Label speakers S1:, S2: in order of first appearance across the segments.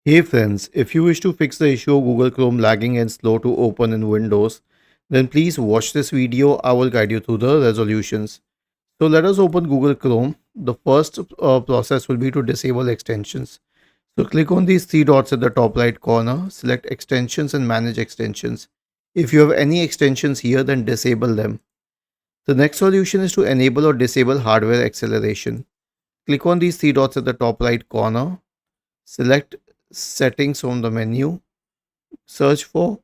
S1: Hey friends, if you wish to fix the issue of Google Chrome lagging and slow to open in Windows, then please watch this video. I will guide you through the resolutions. So let us open Google Chrome. The first process will be to disable extensions. So click on these three dots at the top right corner, select extensions and manage extensions. If you have any extensions here, then disable them. The next solution is to enable or disable hardware acceleration. Click on these three dots at the top right corner, select settings from the menu, search for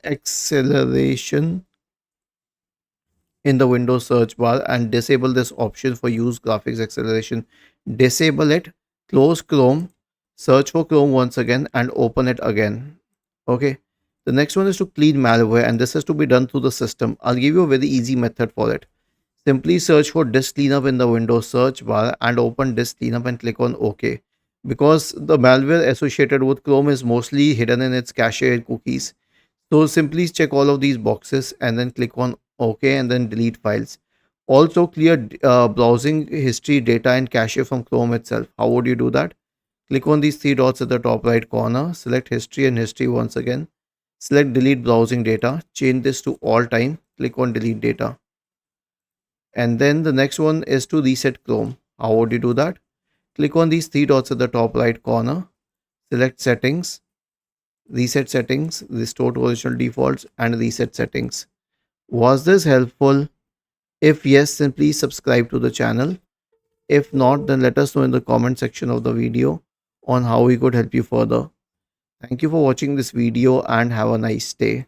S1: acceleration in the Windows search bar and disable this option for use graphics acceleration. Disable it, close Chrome, search for Chrome once again and open it again. Okay. The next one is to clean malware and this has to be done through the system. I'll give you a very easy method for it. Simply search for disk cleanup in the Windows search bar and open disk cleanup and click on OK. Because the malware associated with Chrome is mostly hidden in its cache and cookies. So simply check all of these boxes and then click on OK and then delete files. Also clear browsing history data and cache from Chrome itself. How would you do that? Click on these three dots at the top right corner, select history and history once again. Select delete browsing data, change this to all time, click on delete data. And then the next one is to reset Chrome. How would you do that? Click on these three dots at the top right corner, select settings, reset settings, restore to original defaults and reset settings. Was this helpful? If yes, then please subscribe to the channel. If not, then let us know in the comment section of the video on how we could help you further. Thank you for watching this video and have a nice day.